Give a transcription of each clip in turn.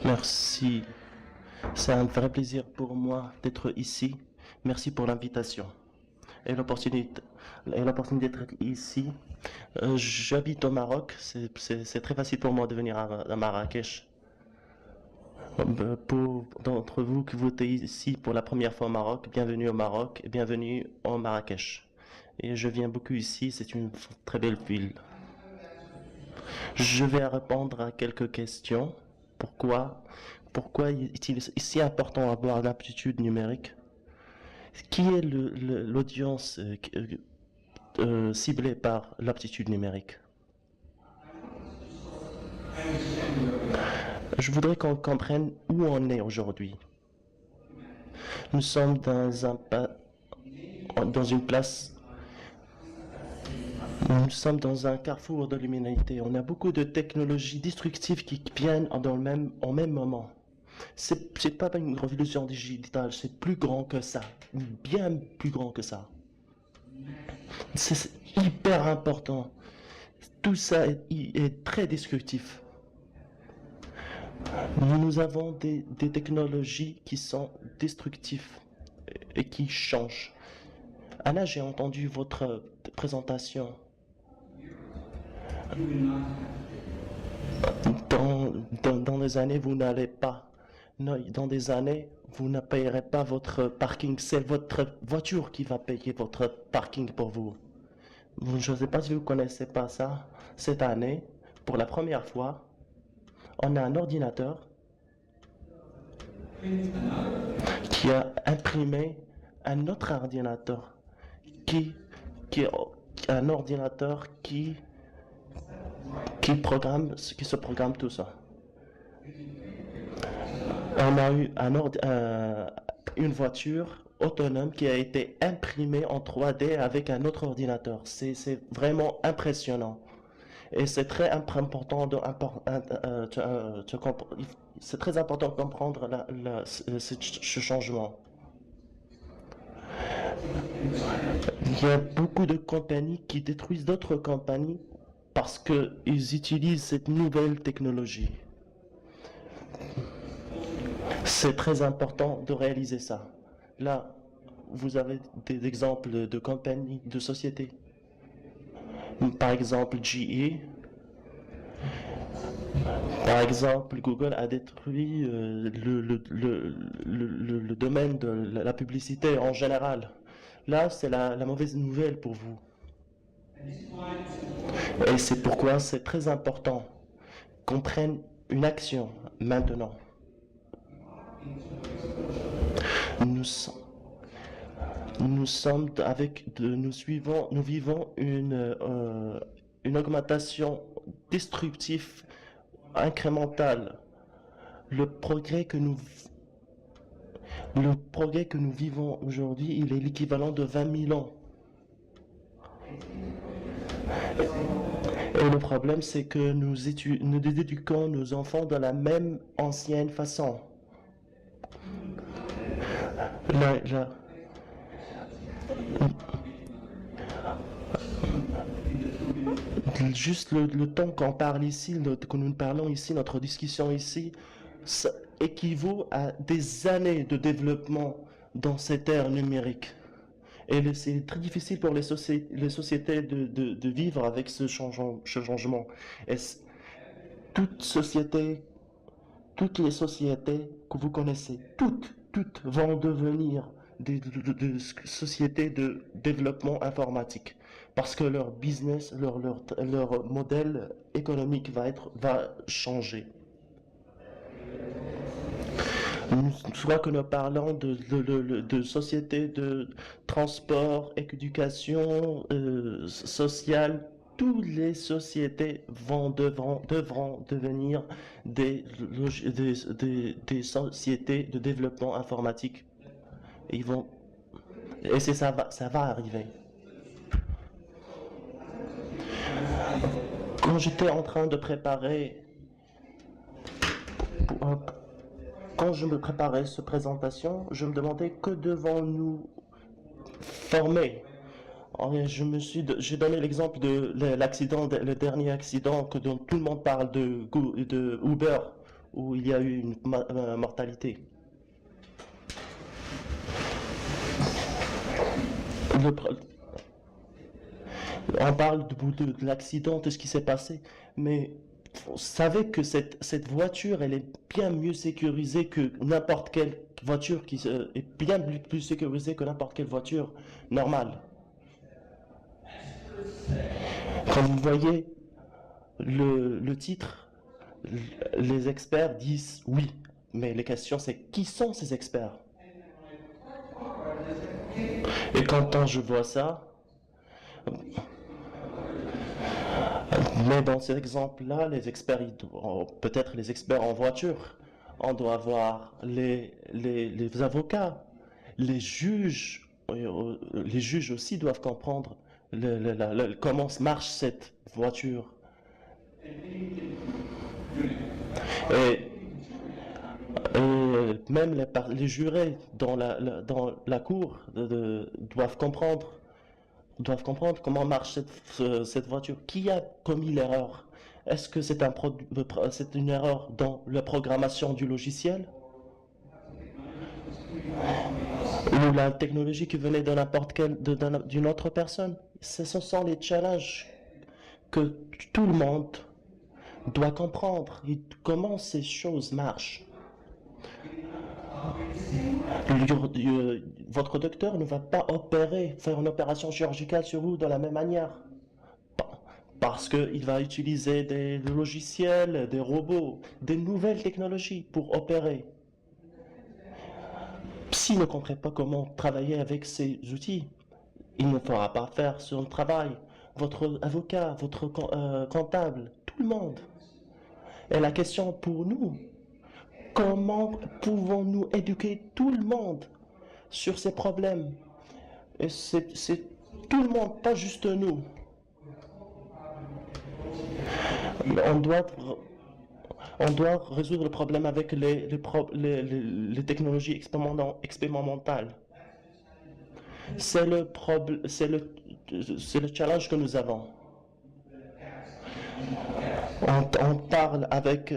Merci. C'est un vrai plaisir pour moi d'être ici. Merci pour l'invitation et l'opportunité d'être ici. J'habite au Maroc. C'est très facile pour moi de venir à Marrakech. Pour d'entre vous qui votez ici pour la première fois au Maroc, bienvenue au Maroc et bienvenue au Marrakech. Et je viens beaucoup ici. C'est une très belle ville. Je vais répondre à quelques questions. Pourquoi, pourquoi est-il si important d'avoir l'aptitude numérique? Qui est l'audience ciblée par l'aptitude numérique? Je voudrais qu'on comprenne où on est aujourd'hui. Nous sommes dans une place, nous sommes dans un carrefour de l'humanité. On a beaucoup de technologies destructives qui viennent au même moment. C'est pas une révolution digitale, c'est plus grand que ça, bien plus grand que ça. C'est hyper important. Tout ça est très destructif. Nous avons des technologies qui sont destructives et qui changent. Anna, j'ai entendu votre présentation. Dans des années, vous n'allez pas. Non, dans des années, vous ne payerez pas votre parking. C'est votre voiture qui va payer votre parking pour vous. Je ne sais pas si vous ne connaissez pas ça. Cette année, pour la première fois, on a un ordinateur qui a imprimé un autre ordinateur qui, qui est un ordinateur qui se programme tout ça. On a eu une voiture autonome qui a été imprimée en 3D avec un autre ordinateur. C'est vraiment impressionnant. Et c'est très important c'est très important de comprendre ce changement. Il y a beaucoup de compagnies qui détruisent d'autres compagnies parce qu'ils utilisent cette nouvelle technologie. C'est très important de réaliser ça. Là, vous avez des exemples de compagnies, de sociétés. Par exemple, GE. Par exemple, Google a détruit le domaine de la publicité en général. Là, c'est la mauvaise nouvelle pour vous. Et c'est pourquoi c'est très important qu'on prenne une action maintenant. Nous, nous vivons une augmentation destructive incrémentale. Le progrès que nous, le progrès que nous vivons aujourd'hui, il est l'équivalent de 20 000 ans. Et le problème, c'est que nous éduquons nos enfants de la même ancienne façon. Là, juste le temps qu'on parle ici, que nous parlons ici, notre discussion ici, ça équivaut à des années de développement dans cette ère numérique. Et c'est très difficile pour les sociétés de vivre avec ce changement. Et toute société, toutes les sociétés que vous connaissez, toutes vont devenir des sociétés de développement informatique. Parce que leur business, leur modèle économique va changer. Soit que nous parlons de société de transport, éducation, sociale, toutes les sociétés devront devenir des sociétés de développement informatique. Ils vont, et ça va arriver. Quand j'étais en train de préparer, quand je me préparais cette présentation, je me demandais que devons-nous former. J'ai donné l'exemple de l'accident, le dernier accident dont tout le monde parle de Uber, où il y a eu une mortalité. Le pro- on parle de l'accident, de ce qui s'est passé, mais vous savez que cette voiture, elle est bien mieux sécurisée que n'importe quelle voiture est bien plus sécurisée que n'importe quelle voiture normale. Quand vous voyez le titre, les experts disent oui, mais la question c'est qui sont ces experts? Et quand je vois ça, mais dans ces exemples-là, les experts, peut-être les experts en voiture, on doit avoir les avocats, les juges aussi doivent comprendre comment marche cette voiture. Et, et même les jurés dans la cour doivent comprendre comment marche cette voiture. Qui a commis l'erreur? Est-ce que c'est une erreur dans la programmation du logiciel ou la technologie qui venait de n'importe quelle d'une autre personne? Ce sont les challenges que tout le monde doit comprendre et comment ces choses marchent. Votre docteur ne va pas faire une opération chirurgicale sur vous de la même manière. Parce qu'il va utiliser des logiciels, des robots, des nouvelles technologies pour opérer. S'il ne comprend pas comment travailler avec ces outils, il ne pourra pas faire son travail. Votre avocat, votre comptable, tout le monde. Et la question pour nous, comment pouvons-nous éduquer tout le monde sur ces problèmes? Et c'est tout le monde, pas juste nous. On doit, on doit résoudre le problème avec les technologies expérimentales. C'est le challenge que nous avons. On parle avec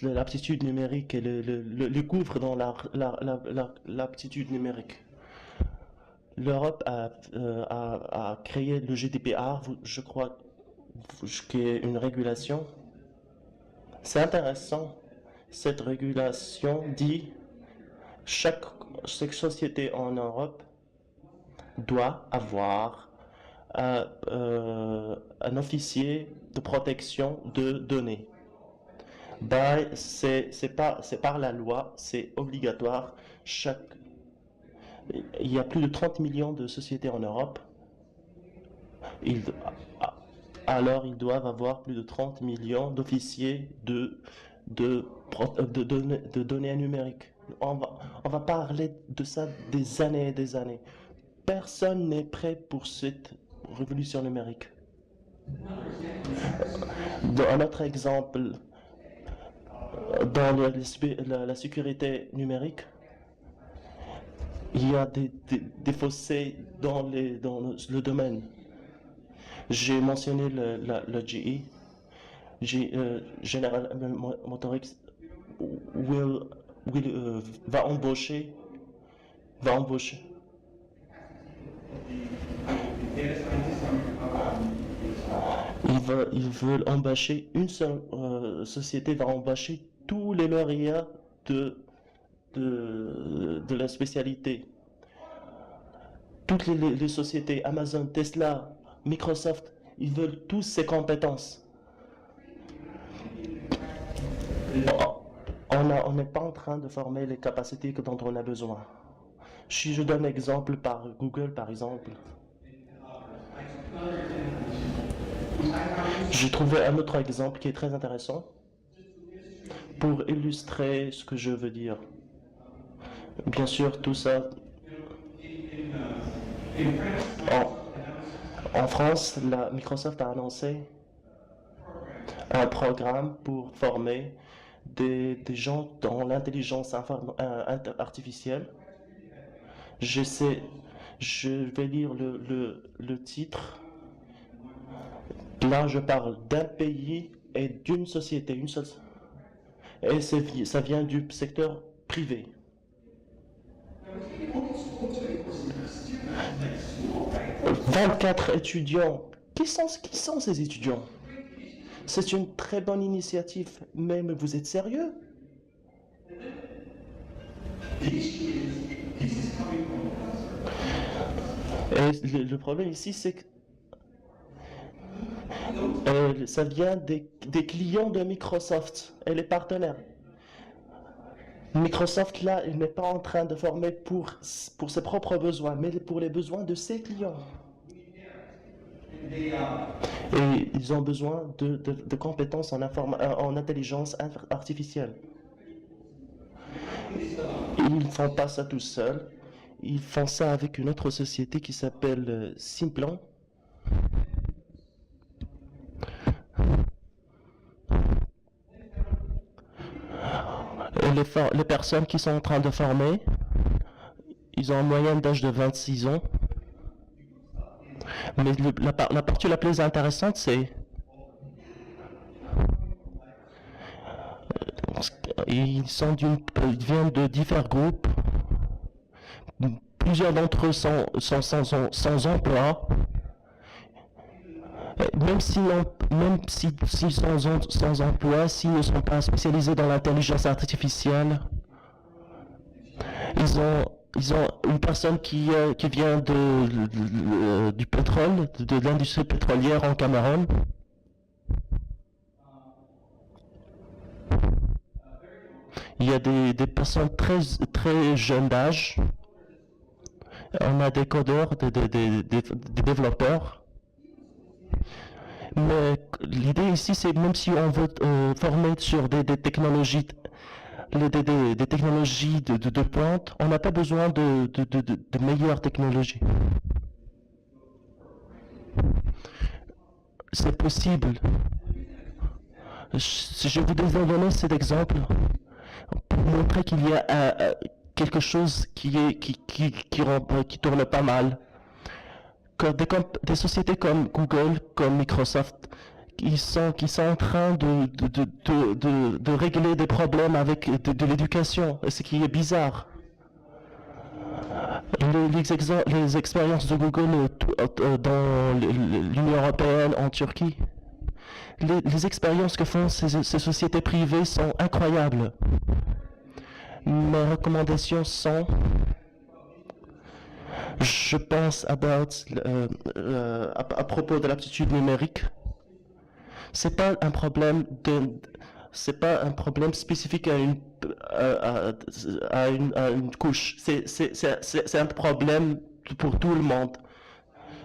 l'aptitude numérique et le gouffre dans l'aptitude numérique. L'Europe a créé le GDPR, je crois, qui est une régulation. C'est intéressant. Cette régulation dit chaque société en Europe doit avoir un officier de protection de données. C'est par la loi, c'est obligatoire. Il y a plus de 30 millions de sociétés en Europe. Ils, alors ils doivent avoir plus de 30 millions d'officiers de données numériques. On va parler de ça des années et des années. Personne n'est prêt pour cette révolution numérique. Un autre exemple, dans la sécurité numérique, il y a des fossés dans le domaine. J'ai mentionné le GE. General Motors will, va embaucher, va embaucher. Ils veulent embaucher, une seule société va embaucher tous les lauréats de la spécialité. Toutes les sociétés, Amazon, Tesla, Microsoft, ils veulent tous ces compétences. On n'est pas en train de former les capacités dont on a besoin. Si je donne un exemple par Google, par exemple, j'ai trouvé un autre exemple qui est très intéressant pour illustrer ce que je veux dire. Bien sûr, tout ça. En France, Microsoft a annoncé un programme pour former des gens dans l'intelligence artificielle. J'essaie, je vais lire le titre. Là, je parle d'un pays et d'une société, une seule. Et ça vient du secteur privé. 24 étudiants. Qui sont ces étudiants? C'est une très bonne initiative, mais vous êtes sérieux? Et le problème ici, c'est que ça vient des clients de Microsoft et les partenaires. Microsoft, là, il n'est pas en train de former pour ses propres besoins, mais pour les besoins de ses clients. Et ils ont besoin de compétences en intelligence artificielle. Ils ne font pas ça tout seuls. Ils font ça avec une autre société qui s'appelle Simplan. Et les personnes qui sont en train de former, ils ont une moyenne d'âge de 26 ans. Mais la partie la plus intéressante, c'est ils viennent de divers groupes. Plusieurs d'entre eux sont sans emploi. Même s'ils sont sans emploi, s'ils ne sont pas spécialisés dans l'intelligence artificielle, ils ont une personne qui vient du pétrole, de l'industrie pétrolière en Cameroun. Il y a des personnes très jeunes d'âge. On a des codeurs, des développeurs. Mais l'idée ici, c'est même si on veut former sur des technologies, des technologies de pointe, on n'a pas besoin de meilleures technologies. C'est possible. Je vous donner cet exemple pour montrer qu'il y a quelque chose qui tourne pas mal. Des sociétés comme Google, comme Microsoft, qui sont en train de régler des problèmes avec de l'éducation, ce qui est bizarre. Les expériences de Google dans l'Union européenne, en Turquie, les expériences que font ces sociétés privées sont incroyables. Mes recommandations sont, je pense, à propos de l'aptitude numérique. C'est pas un problème spécifique à une couche. C'est un problème pour tout le monde.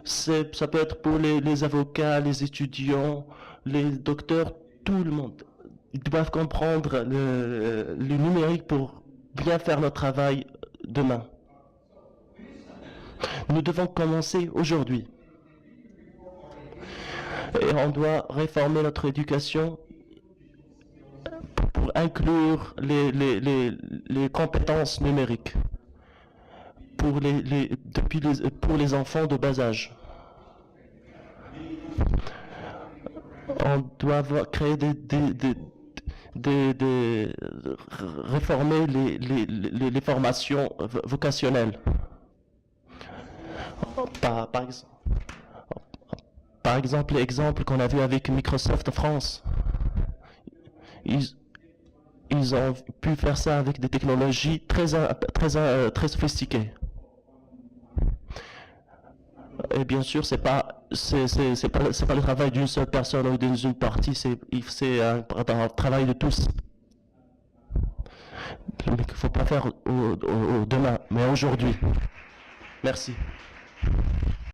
Ça peut être pour les avocats, les étudiants, les docteurs, tout le monde. Ils doivent comprendre le numérique pour bien faire notre travail demain. Nous devons commencer aujourd'hui. Et on doit réformer notre éducation pour inclure les compétences numériques pour les enfants de bas âge. On doit créer réformer les formations vocationnelles. Par exemple, l'exemple qu'on a vu avec Microsoft France. Ils ont pu faire ça avec des technologies très sophistiquées. Et bien sûr, c'est pas le travail d'une seule personne ou d'une partie, c'est un travail de tous. Il ne faut pas faire demain, mais aujourd'hui. Merci.